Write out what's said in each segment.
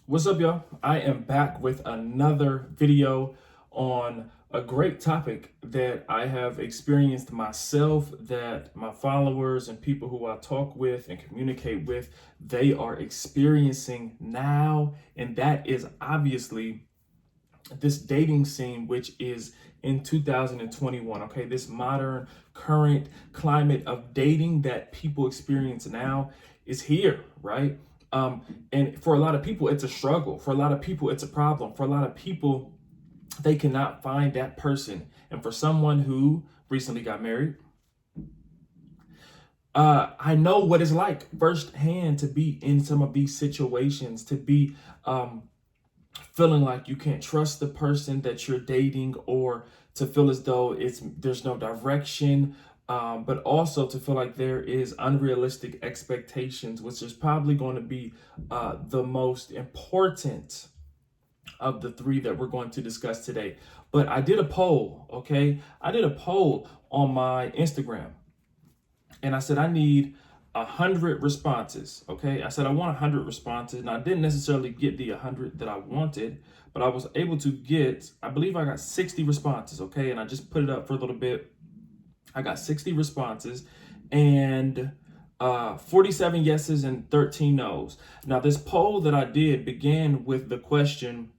What's up, y'all? I am back with another video on a great topic that I have experienced myself, that my followers and people who I talk with and communicate with, they are experiencing now. And that is obviously this dating scene, which is in 2021. Okay, this modern current climate of dating that people experience now is here, right? And for a lot of people, it's a struggle. For a lot of people, it's a problem. For a lot of people, they cannot find that person. And for someone who recently got married, I know what it's like firsthand to be in some of these situations, to be feeling like you can't trust the person that you're dating, or to feel as though there's no direction, but also to feel like there is unrealistic expectations, which is probably going to be the most important of the three that we're going to discuss today. But I did a poll, okay? I did a poll on my Instagram, and I said I need 100 responses. Okay, I said I want 100 responses, and I didn't necessarily get the 100 that I wanted, but I was able to get, I believe I got 60 responses. Okay, and I just put it up for a little bit. I got 60 responses, and 47 yeses and 13 nos. Now, this poll that I did began with the question: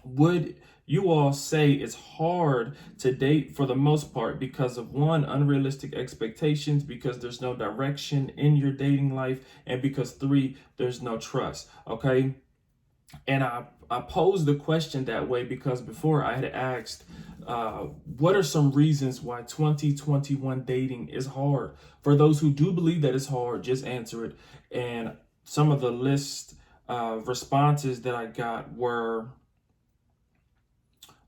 would you all say it's hard to date for the most part because of, one, unrealistic expectations, because there's no direction in your dating life, and because, three, there's no trust? Okay. And I posed the question that way because before I had asked, what are some reasons why 2021 dating is hard? For those who do believe that it's hard, just answer it. And some of the list responses that I got were,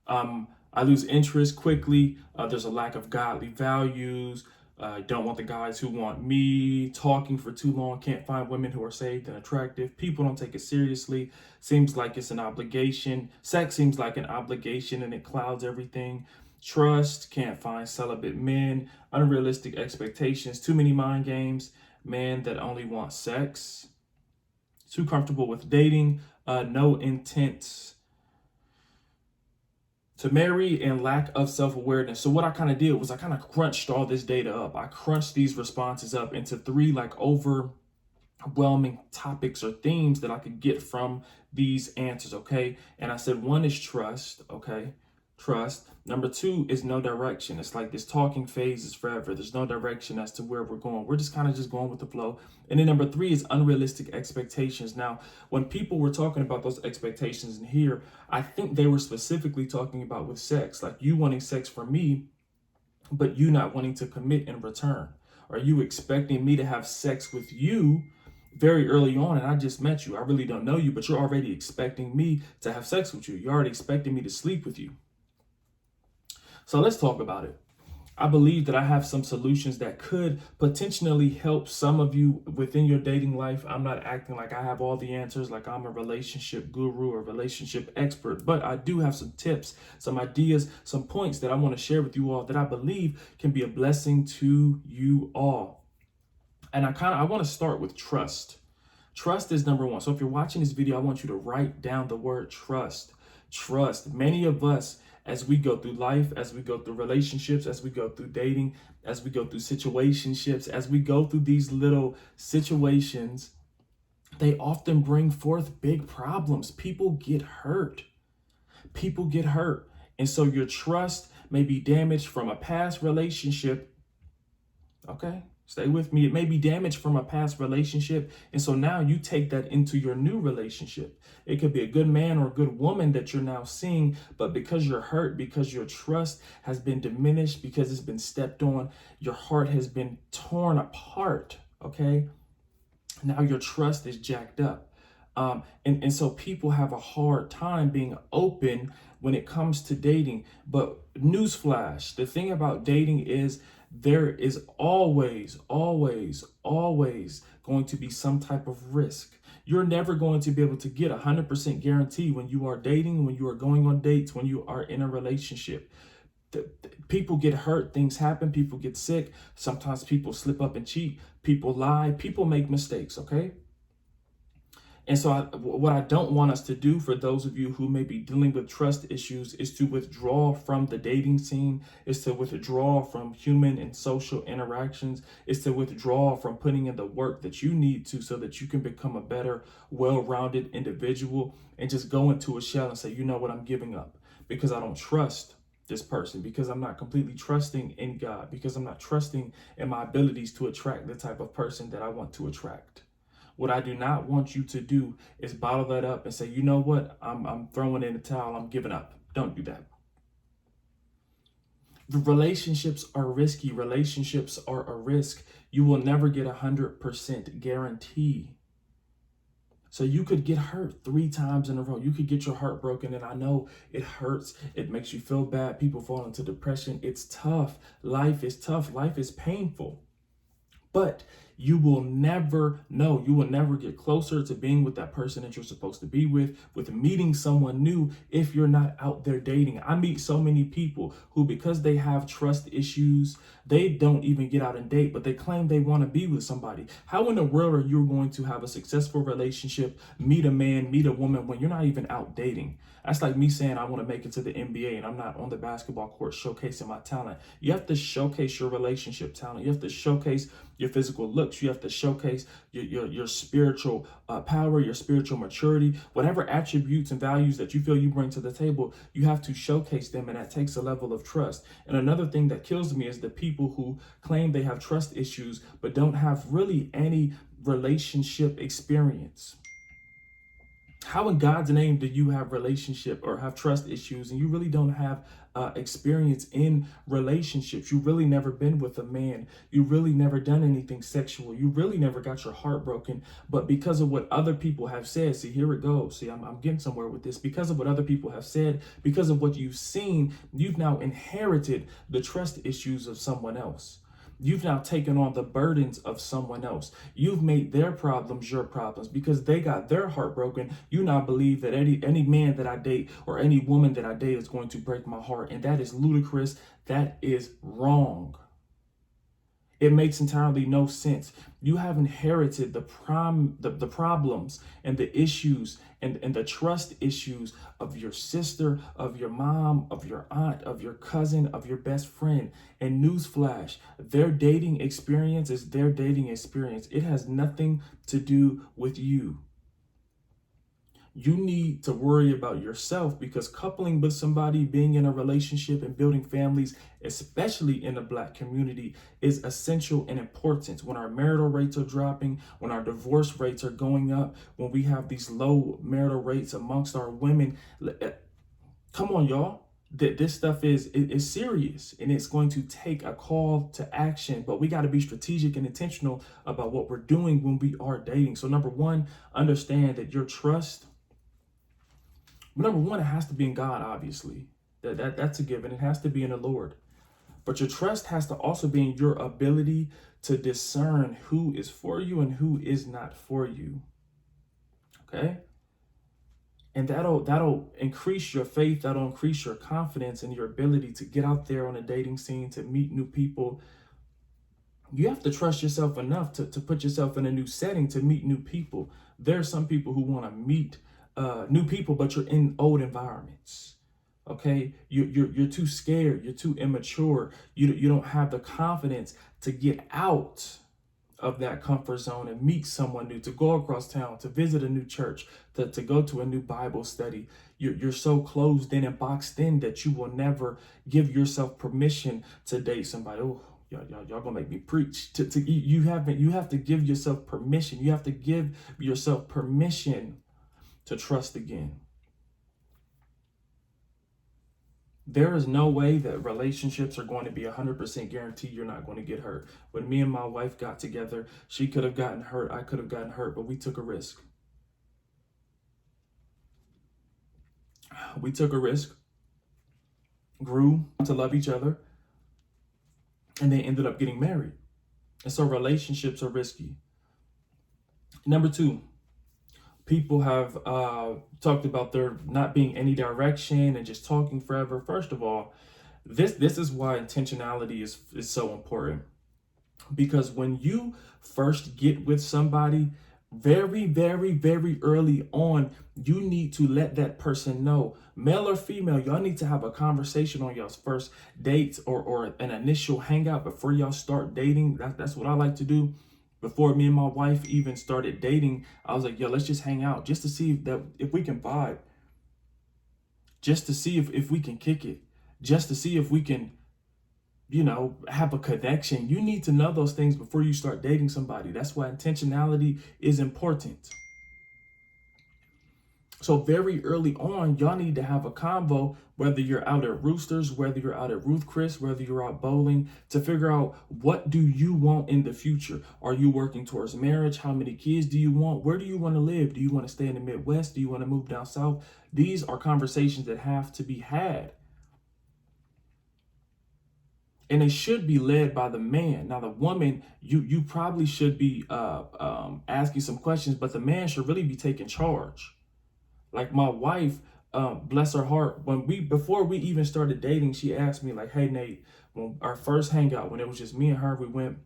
I lose interest quickly. There's a lack of godly values. Don't want the guys who want me. Talking for too long. Can't find women who are saved and attractive. People don't take it seriously. Seems like it's an obligation. Sex seems like an obligation and it clouds everything. Trust. Can't find celibate men. Unrealistic expectations. Too many mind games. Men that only want sex. Too comfortable with dating. No intent to marry, and lack of self-awareness. So what I kind of did was I kind of crunched all this data up. I crunched these responses up into three like overwhelming topics or themes that I could get from these answers. Okay. And I said, one is trust. Okay. Trust. Number two is no direction. It's like this talking phase is forever. There's no direction as to where we're going. We're just kind of just going with the flow. And then number three is unrealistic expectations. Now, when people were talking about those expectations in here, I think they were specifically talking about with sex, like you wanting sex from me, but you not wanting to commit in return. Are you expecting me to have sex with you very early on, and I just met you? I really don't know you, but you're already expecting me to have sex with you. You're already expecting me to sleep with you. So let's talk about it. I believe that I have some solutions that could potentially help some of you within your dating life. I'm not acting like I have all the answers, like I'm a relationship guru or relationship expert, but I do have some tips, some ideas, some points that I want to share with you all that I believe can be a blessing to you all. And I want to start with trust. Trust is number one. So if you're watching this video, I want you to write down the word trust. Trust. Many of us, as we go through life, as we go through relationships, as we go through dating, as we go through situationships, as we go through these little situations, they often bring forth big problems. People get hurt. People get hurt. And so your trust may be damaged from a past relationship. Okay? Stay with me. It may be damaged from a past relationship. And so now you take that into your new relationship. It could be a good man or a good woman that you're now seeing, but because you're hurt, because your trust has been diminished, because it's been stepped on, your heart has been torn apart. Now your trust is jacked up. And so people have a hard time being open when it comes to dating. But newsflash, the thing about dating is there is always going to be some type of risk. You're never going to be able to get 100% guarantee when you are dating, when you are going on dates, when you are in a relationship. People get hurt, things happen, people get sick. Sometimes people slip up and cheat, people lie, people make mistakes, okay? And so what I don't want us to do, for those of you who may be dealing with trust issues, is to withdraw from the dating scene, is to withdraw from human and social interactions, is to withdraw from putting in the work that you need to so that you can become a better, well-rounded individual, and just go into a shell and say, you know what, I'm giving up because I don't trust this person, because I'm not completely trusting in God, because I'm not trusting in my abilities to attract the type of person that I want to attract. What I do not want you to do is bottle that up and say, you know what, I'm throwing in the towel, I'm giving up. Don't do that. The relationships are risky. Relationships are a risk. You will never get 100% guarantee. So you could get hurt 3 times in a row. You could get your heart broken, and I know it hurts. It makes you feel bad. People fall into depression. It's tough. Life is tough. Life is painful. But you will never know. You will never get closer to being with that person that you're supposed to be with meeting someone new, if you're not out there dating. I meet so many people who, because they have trust issues, they don't even get out and date, but they claim they want to be with somebody. How in the world are you going to have a successful relationship, meet a man, meet a woman, when you're not even out dating? That's like me saying I want to make it to the NBA and I'm not on the basketball court showcasing my talent. You have to showcase your relationship talent. You have to showcase your physical looks. You have to showcase your spiritual power, your spiritual maturity, whatever attributes and values that you feel you bring to the table. You have to showcase them, and that takes a level of trust. And another thing that kills me is the people who claim they have trust issues but don't have really any relationship experience. How in God's name do you have relationship or have trust issues and you really don't have experience in relationships? You really never been with a man. You really never done anything sexual. You really never got your heart broken. But because of what other people have said, see, here it goes. See, I'm getting somewhere with this. Because of what other people have said, because of what you've seen, you've now inherited the trust issues of someone else. You've now taken on the burdens of someone else. You've made their problems your problems because they got their heart broken. You now believe that any man that I date or any woman that I date is going to break my heart. And that is ludicrous. That is wrong. It makes entirely no sense. You have inherited the problems and the issues and the trust issues of your sister, of your mom, of your aunt, of your cousin, of your best friend. And newsflash, their dating experience is their dating experience. It has nothing to do with you. You need to worry about yourself, because coupling with somebody, being in a relationship and building families, especially in the Black community, is essential and important. When our marital rates are dropping, when our divorce rates are going up, when we have these low marital rates amongst our women, come on, y'all. This stuff is serious, and it's going to take a call to action. But we got to be strategic and intentional about what we're doing when we are dating. So number one, understand that your trust, number one, it has to be in God, obviously. That's a given. It has to be in the Lord. But your trust has to also be in your ability to discern who is for you and who is not for you. Okay? And that'll increase your faith, that'll increase your confidence and your ability to get out there on a dating scene, to meet new people. You have to trust yourself enough to put yourself in a new setting, to meet new people. There are some people who want to meet new people, but you're in old environments. Okay, you're too scared, you're too immature, you don't have the confidence to get out of that comfort zone and meet someone new, to go across town, to visit a new church, to go to a new Bible study. You're so closed in and boxed in that you will never give yourself permission to date somebody. Oh, y'all gonna make me preach. You have to give yourself permission. You have to give yourself permission to trust again. There is no way that relationships are going to be 100% guaranteed you're not going to get hurt. When me and my wife got together, she could have gotten hurt, I could have gotten hurt, but we took a risk. We took a risk, grew to love each other, and they ended up getting married. And so relationships are risky. Number two, people have talked about there not being any direction and just talking forever. First of all, this is why intentionality is so important. Because when you first get with somebody, Very, very, very early on, you need to let that person know, male or female, y'all need to have a conversation on y'all's first dates or an initial hangout before y'all start dating. That's what I like to do. Before me and my wife even started dating, I was like, yo, let's just hang out just to see if we can vibe, just to see if we can kick it, just to see if we can, have a connection. You need to know those things before you start dating somebody. That's why intentionality is important. So very early on, y'all need to have a convo, whether you're out at Roosters, whether you're out at Ruth Chris, whether you're out bowling, to figure out, what do you want in the future? Are you working towards marriage? How many kids do you want? Where do you want to live? Do you want to stay in the Midwest? Do you want to move down south? These are conversations that have to be had. And they should be led by the man. Now, the woman, you probably should be asking some questions, but the man should really be taking charge. Like my wife, bless her heart, before we even started dating, she asked me like, hey, Nate, when our first hangout, when it was just me and her, we went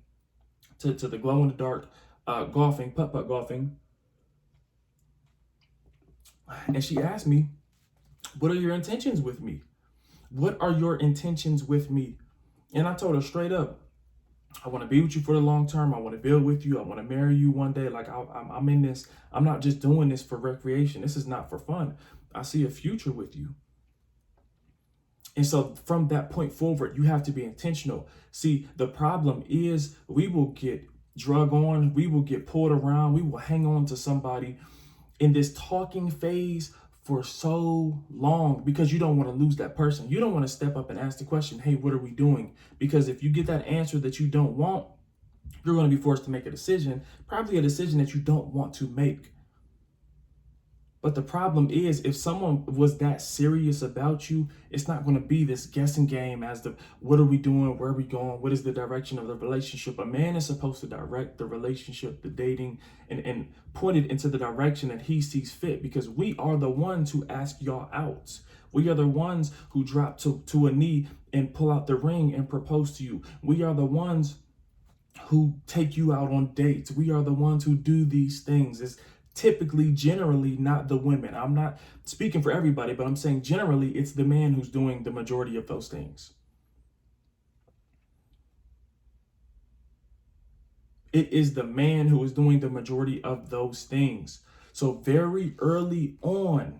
to the glow in the dark golfing, putt-putt golfing. And she asked me, what are your intentions with me? What are your intentions with me? And I told her straight up, I want to be with you for the long term. I want to build with you. I want to marry you one day. Like I'm in this. I'm not just doing this for recreation. This is not for fun. I see a future with you. And so from that point forward, you have to be intentional. See, the problem is we will get drug on. We will get pulled around. We will hang on to somebody in this talking phase for so long because you don't want to lose that person. You don't want to step up and ask the question, hey, what are we doing? Because if you get that answer that you don't want, you're going to be forced to make a decision, probably a decision that you don't want to make. But the problem is, if someone was that serious about you, it's not going to be this guessing game as to what are we doing, where are we going, what is the direction of the relationship. A man is supposed to direct the relationship, the dating, and point it into the direction that he sees fit, because we are the ones who ask y'all out. We are the ones who drop to a knee and pull out the ring and propose to you. We are the ones who take you out on dates. We are the ones who do these things. It's typically, generally, not the women. I'm not speaking for everybody, but I'm saying generally it's the man who's doing the majority of those things. It is the man who is doing the majority of those things. So very early on,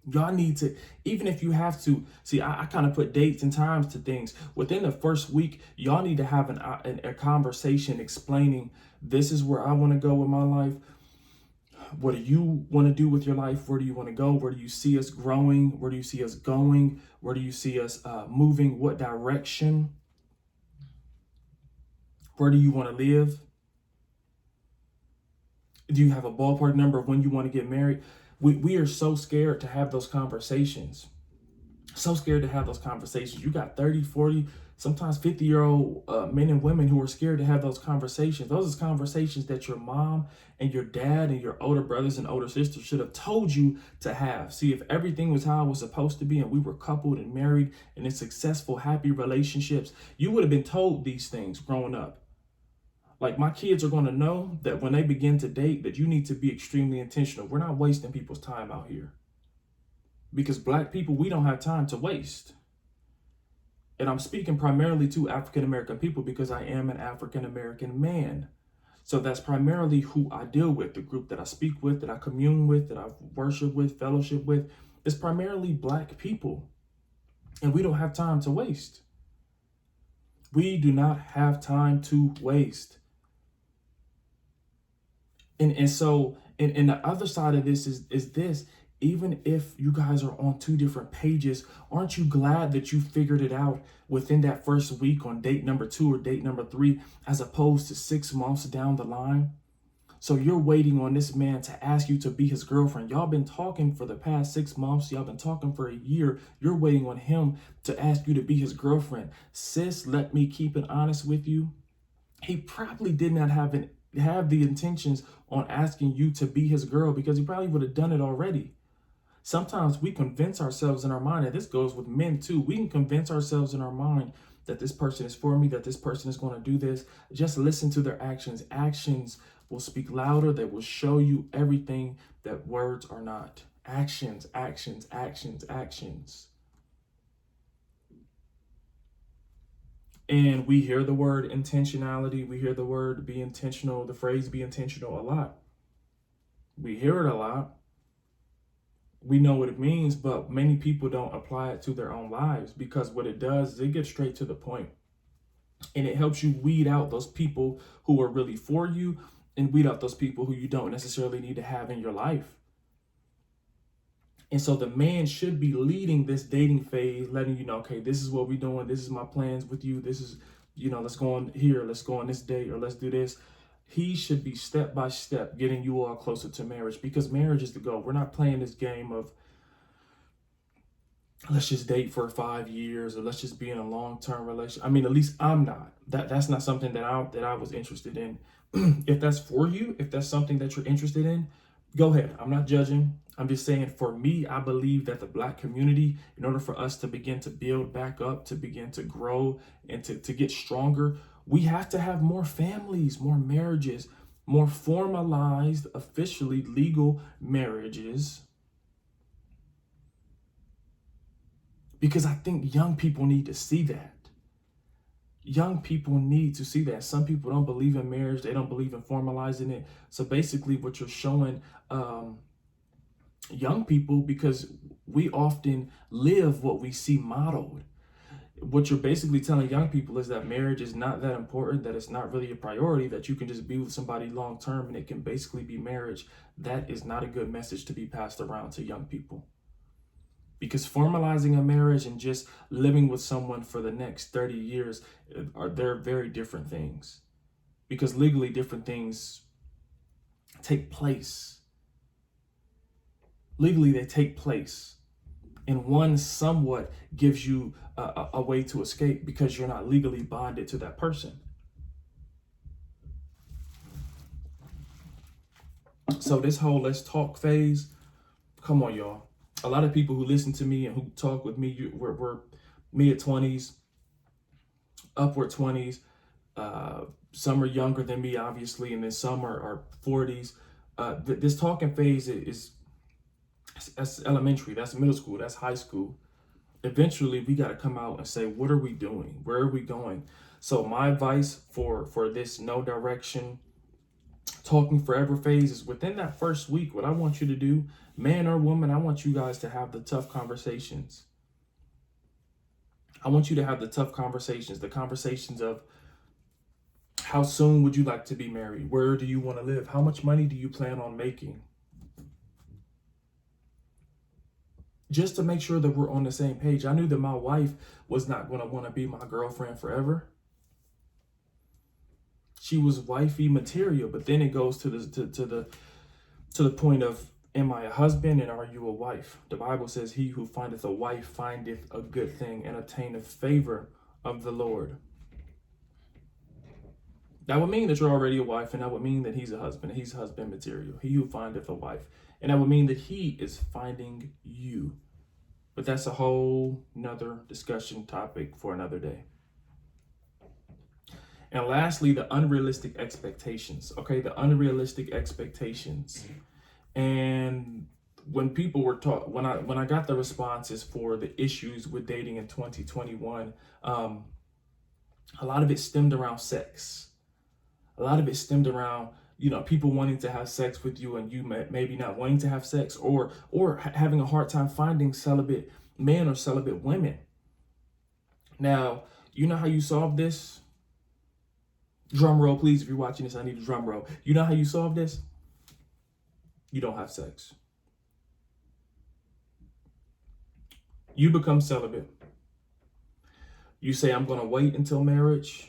y'all need to, even if you have to, see, I kind of put dates and times to things. Within the first week, y'all need to have a conversation explaining, this is where I want to go with my life. What do you want to do with your life? Where do you want to go? Where do you see us growing? Where do you see us going? Where do you see us moving? What direction? Where do you want to live? Do you have a ballpark number of when you want to get married? We are so scared to have those conversations. So scared to have those conversations. You got 30, 40, sometimes 50-year-old men and women who are scared to have those conversations. Those are conversations that your mom and your dad and your older brothers and older sisters should have told you to have. See, if everything was how it was supposed to be and we were coupled and married and in successful, happy relationships, you would have been told these things growing up. Like, my kids are going to know that when they begin to date, that you need to be extremely intentional. We're not wasting people's time out here. Because Black people, we don't have time to waste. And I'm speaking primarily to African-American people because I am an African-American man. So that's primarily who I deal with. The group that I speak with, that I commune with, that I worship with, fellowship with, is primarily Black people. And we don't have time to waste. We do not have time to waste. And so, and the other side of this is this. Even if you guys are on two different pages, aren't you glad that you figured it out within that first week on date number 2 or date number 3, as opposed to 6 months down the line? So you're waiting on this man to ask you to be his girlfriend. Y'all been talking for the past 6 months. Y'all been talking for a year. You're waiting on him to ask you to be his girlfriend. Sis, let me keep it honest with you. He probably did not have the intentions on asking you to be his girl, because he probably would have done it already. Sometimes we convince ourselves in our mind, and this goes with men too. We can convince ourselves in our mind that this person is for me, that this person is going to do this. Just listen to their actions. Actions will speak louder. They will show you everything that words are not. Actions, actions, actions, actions. And we hear the word intentionality. We hear the word be intentional, the phrase be intentional a lot. We hear it a lot. We know what it means, but many people don't apply it to their own lives, because what it does is it gets straight to the point. And it helps you weed out those people who are really for you and weed out those people who you don't necessarily need to have in your life. And so the man should be leading this dating phase, letting you know, okay, this is what we're doing. This is my plans with you. This is, let's go on here. Let's go on this date, or let's do this. He should be step by step getting you all closer to marriage, because marriage is the goal. We're not playing this game of let's just date for 5 years, or let's just be in a long-term relationship. I mean, at least I'm not. That's not something that I was interested in. If that's for you, if that's something that you're interested in, go ahead. I'm not judging. I'm just saying, for me, I believe that the Black community, in order for us to begin to build back up, to begin to grow, and to get stronger, we have to have more families, more marriages, more formalized, officially legal marriages. Because I think young people need to see that. Young people need to see that. Some people don't believe in marriage. They don't believe in formalizing it. So basically what you're showing young people, because we often live what we see modeled. What you're basically telling young people is that marriage is not that important, that it's not really a priority, that you can just be with somebody long term and it can basically be marriage. That is not a good message to be passed around to young people. Because formalizing a marriage and just living with someone for the next 30 years they're very different things. Because legally different things take place. Legally they take place. And one somewhat gives you a way to escape, because you're not legally bonded to that person. So this whole let's talk phase, come on, y'all. A lot of people who listen to me and who talk with me, we're mid-20s, upward 20s. Some are younger than me, obviously, and then some are 40s. This talking phase that's elementary, that's middle school, that's high school. Eventually, we got to come out and say, what are we doing? Where are we going? So my advice for this no direction, talking forever phase is, within that first week, what I want you to do, man or woman, I want you guys to have the tough conversations. I want you to have the tough conversations, the conversations of, how soon would you like to be married? Where do you want to live? How much money do you plan on making? Just to make sure that we're on the same page. I knew that my wife was not going to want to be my girlfriend forever. She was wifey material, but then it goes to the point of, am I a husband and are you a wife? The Bible says, he who findeth a wife findeth a good thing and obtaineth favor of the Lord. That would mean that you're already a wife, and that would mean that he's a husband. He's husband material. He who findeth a wife. And that would mean that he is finding you. But that's a whole nother discussion topic for another day. And lastly, the unrealistic expectations. Okay, the unrealistic expectations. And when people were taught, when I got the responses for the issues with dating in 2021, a lot of it stemmed around sex. A lot of it stemmed around, people wanting to have sex with you and you maybe not wanting to have sex, or having a hard time finding celibate men or celibate women. Now, you know how you solve this? Drum roll, please. If you're watching this, I need a drum roll. You know how you solve this? You don't have sex. You become celibate. You say, I'm going to wait until marriage.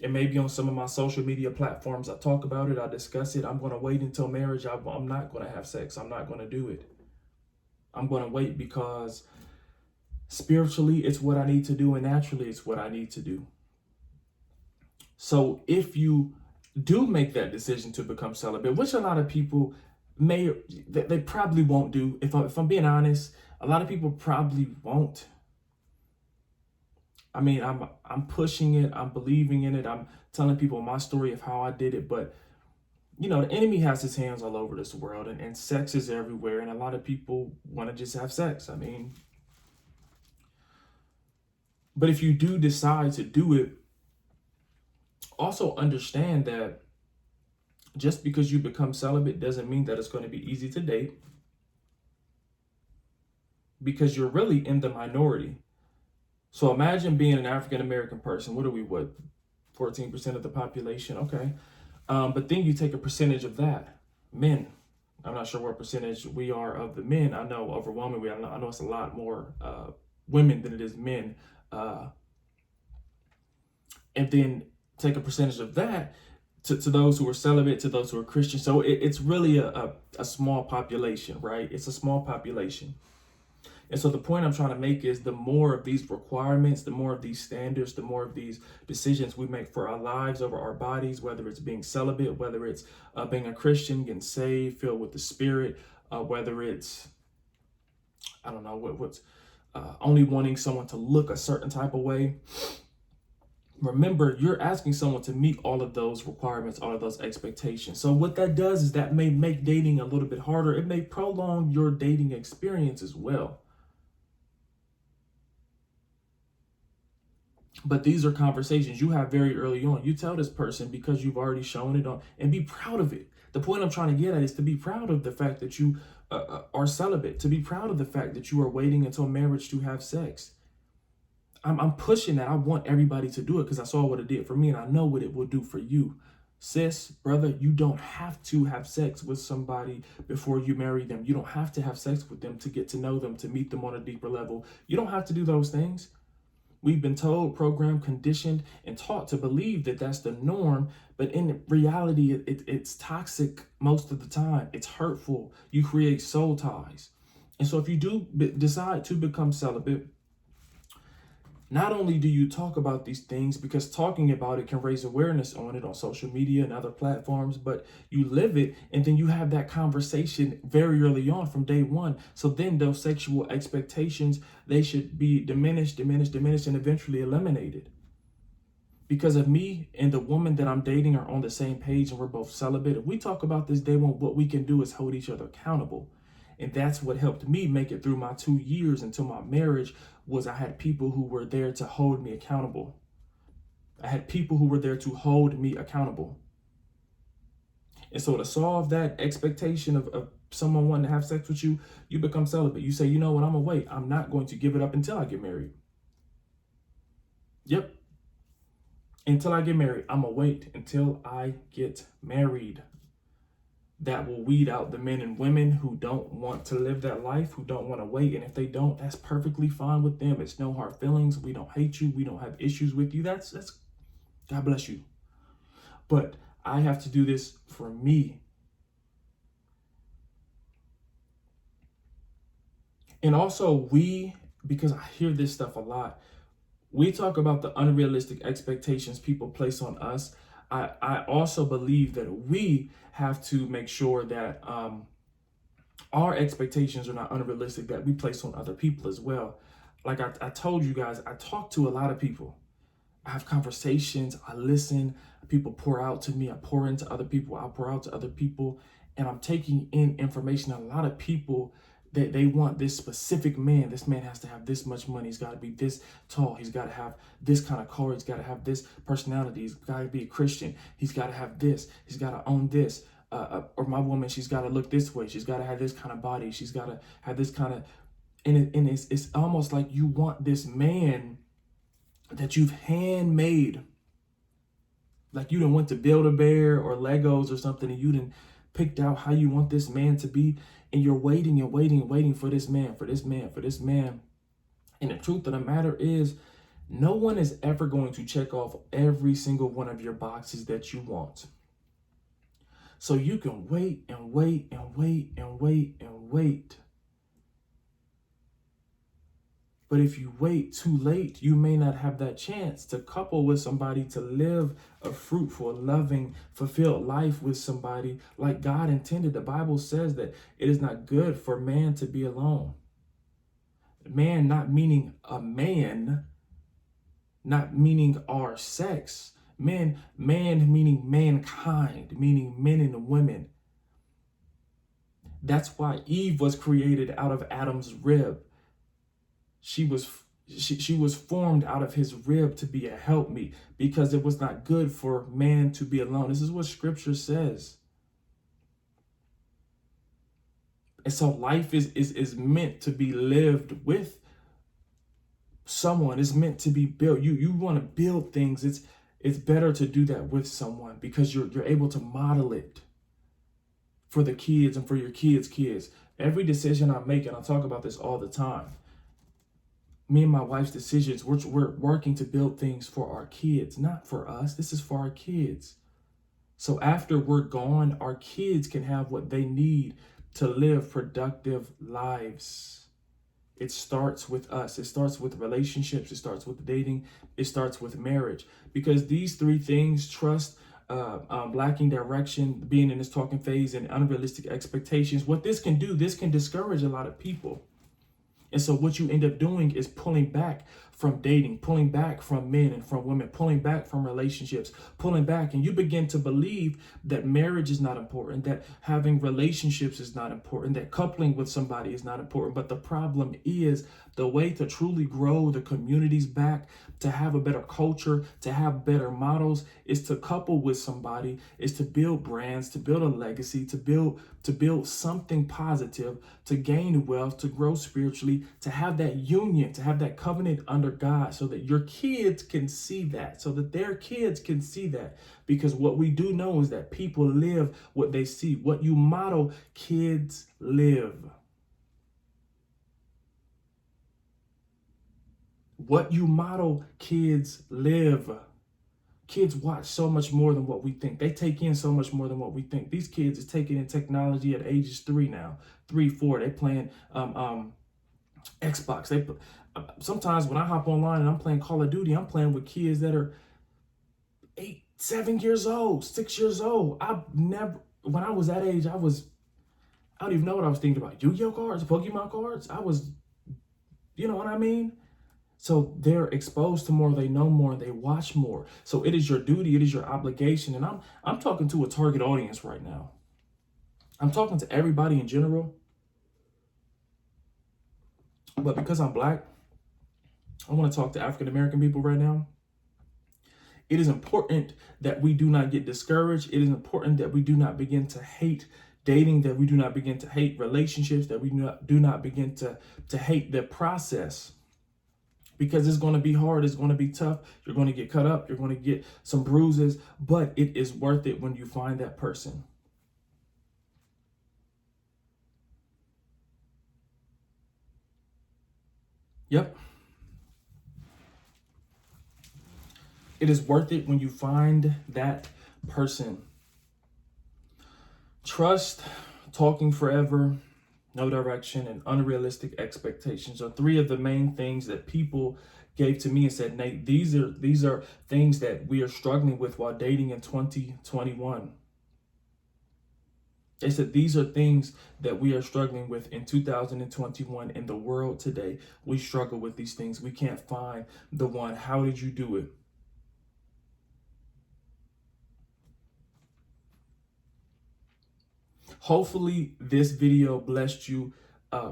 And maybe on some of my social media platforms, I talk about it, I discuss it. I'm going to wait until marriage. I'm not going to have sex. I'm not going to do it. I'm going to wait because spiritually, it's what I need to do, and naturally, it's what I need to do. So if you do make that decision to become celibate, which a lot of people they probably won't do. If I'm being honest, a lot of people probably won't. I mean, I'm pushing it. I'm believing in it. I'm telling people my story of how I did it. But the enemy has his hands all over this world, and sex is everywhere, and a lot of people want to just have sex. I mean, but if you do decide to do it, also understand that just because you become celibate doesn't mean that it's going to be easy to date, because you're really in the minority. So imagine being an African American person. What are we, 14% of the population? Okay. But then you take a percentage of that. Men. I'm not sure what percentage we are of the men. I know overwhelmingly, I know it's a lot more women than it is men. And then take a percentage of that to those who are celibate, to those who are Christian. So it's really a small population, right? It's a small population. And so the point I'm trying to make is the more of these requirements, the more of these standards, the more of these decisions we make for our lives over our bodies, whether it's being celibate, whether it's being a Christian, getting saved, filled with the Spirit, whether it's, I don't know, what's only wanting someone to look a certain type of way. Remember, you're asking someone to meet all of those requirements, all of those expectations. So what that does is that may make dating a little bit harder. It may prolong your dating experience as well. But these are conversations you have very early on. You tell this person because you've already shown it on, and be proud of it. The point I'm trying to get at is to be proud of the fact that you are celibate, to be proud of the fact that you are waiting until marriage to have sex. I'm pushing that. I want everybody to do it because I saw what it did for me, and I know what it will do for you. Sis, brother, you don't have to have sex with somebody before you marry them. You don't have to have sex with them to get to know them, to meet them on a deeper level. You don't have to do those things. We've been told, programmed, conditioned, and taught to believe that that's the norm. But in reality, it's toxic most of the time. It's hurtful. You create soul ties. And so if you do decide to become celibate, not only do you talk about these things, because talking about it can raise awareness on it on social media and other platforms, but you live it, and then you have that conversation very early on from day one. So then those sexual expectations, they should be diminished, and eventually eliminated. Because if me and the woman that I'm dating are on the same page and we're both celibate, if we talk about this day one, what we can do is hold each other accountable. And that's what helped me make it through my 2 years until my marriage, was I had people who were there to hold me accountable. I had people who were there to hold me accountable. And so to solve that expectation of someone wanting to have sex with you, you become celibate. You say, you know what, I'm gonna wait. I'm not going to give it up until I get married. Yep. Until I get married. I'm gonna wait until I get married. That will weed out the men and women who don't want to live that life, who don't want to wait. And if they don't, that's perfectly fine with them. It's no hard feelings. We don't hate you. We don't have issues with you. That's God bless you. But I have to do this for me. And also because I hear this stuff a lot, we talk about the unrealistic expectations people place on us. I also believe that we have to make sure that our expectations are not unrealistic, that we place on other people as well. Like I told you guys, I talk to a lot of people. I have conversations, I listen, people pour out to me, I pour into other people, I pour out to other people, and I'm taking in information. A lot of people, they want this specific man. This man has to have this much money. He's got to be this tall. He's got to have this kind of car. He's got to have this personality. He's got to be a Christian. He's got to have this. He's got to own this. Or my woman, she's got to look this way. She's got to have this kind of body. She's got to have this kind of, and it's almost like you want this man that you've handmade. Like you done went to Build-A-Bear or Legos or something, and you done picked out how you want this man to be, and you're waiting and waiting and waiting for this man, for this man, for this man. And the truth of the matter is, no one is ever going to check off every single one of your boxes that you want. So you can wait and wait and wait and wait and wait. But if you wait too late, you may not have that chance to couple with somebody, to live a fruitful, loving, fulfilled life with somebody like God intended. The Bible says that it is not good for man to be alone. Man, not meaning a man, not meaning our sex, Man meaning mankind, meaning men and women. That's why Eve was created out of Adam's rib. She was formed out of his rib to be a helpmeet, because it was not good for man to be alone. This is what scripture says. And so life is meant to be lived with someone. It's meant to be built. You want to build things. It's better to do that with someone, because you're able to model it for the kids and for your kids. Every decision I make, and I talk about this all the time, me and my wife's decisions, we're working to build things for our kids, not for us. This is for our kids. So after we're gone, our kids can have what they need to live productive lives. It starts with us. It starts with relationships. It starts with dating. It starts with marriage. Because these three things, trust, lacking direction, being in this talking phase, and unrealistic expectations, what this can do, this can discourage a lot of people. And so what you end up doing is pulling back from dating, pulling back from men and from women, pulling back from relationships, pulling back. And you begin to believe that marriage is not important, that having relationships is not important, that coupling with somebody is not important. But the problem is, the way to truly grow the communities back, to have a better culture, to have better models, is to couple with somebody, is to build brands, to build a legacy, to build something positive, to gain wealth, to grow spiritually, to have that union, to have that covenant under God, so that your kids can see that, so that their kids can see that. Because what we do know is that people live what they see. What you model, kids live. What you model, kids live. Kids watch so much more than what we think. They take in so much more than what we think. These kids is taking in technology at ages 3 now, 3, 4. They playing Xbox. Sometimes when I hop online and I'm playing Call of Duty, I'm playing with kids that are 8, 7 years old, 6 years old. When I was that age, I don't even know what I was thinking about. Yu-Gi-Oh cards, Pokemon cards. You know what I mean? So they're exposed to more, they know more, they watch more. So it is your duty, it is your obligation. And I'm talking to a target audience right now. I'm talking to everybody in general. But because I'm Black, I want to talk to African American people right now. It is important that we do not get discouraged. It is important that we do not begin to hate dating, that we do not begin to hate relationships, that we do not begin to hate the process. Because it's going to be hard. It's going to be tough. You're going to get cut up. You're going to get some bruises. But it is worth it when you find that person. Yep. It is worth it when you find that person. Trust, talking forever, no direction, and unrealistic expectations are 3 of the main things that people gave to me and said, Nate, these are things that we are struggling with while dating in 2021. They said these are things that we are struggling with in 2021 in the world today. We struggle with these things. We can't find the one. How did you do it? Hopefully this video blessed you.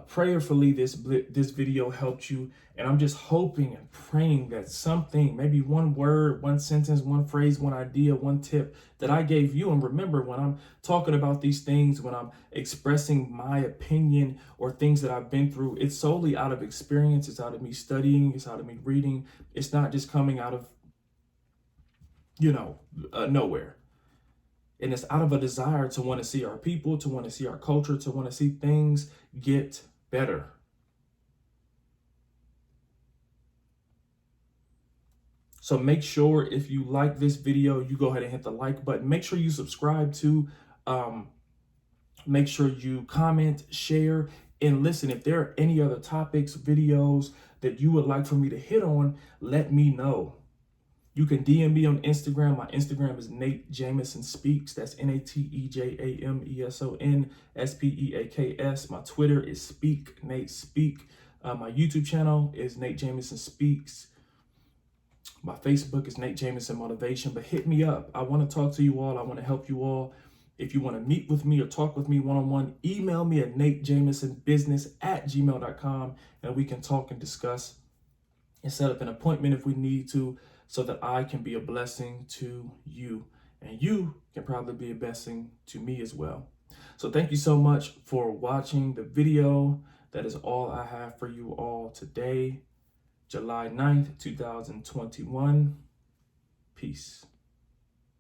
Prayerfully, this video helped you. And I'm just hoping and praying that something, maybe one word, one sentence, one phrase, one idea, one tip that I gave you. And remember, when I'm talking about these things, when I'm expressing my opinion or things that I've been through, it's solely out of experience. It's out of me studying. It's out of me reading. It's not just coming out of, nowhere. And it's out of a desire to want to see our people, to want to see our culture, to want to see things get better. So make sure if you like this video, you go ahead and hit the like button. Make sure you subscribe to, make sure you comment, share, and listen. If there are any other topics, videos that you would like for me to hit on, let me know. You can DM me on Instagram. My Instagram is Nate Jameson Speaks. That's NateJamesonSpeaks. My Twitter is Speak Nate Speak. My YouTube channel is Nate Jameson Speaks. My Facebook is Nate Jameson Motivation, but hit me up. I want to talk to you all. I want to help you all. If you want to meet with me or talk with me one-on-one, email me at natejamesonbusiness@gmail.com, and we can talk and discuss and set up an appointment if we need to, so that I can be a blessing to you, and you can probably be a blessing to me as well. So thank you so much for watching the video. That is all I have for you all today, July 9th, 2021. Peace.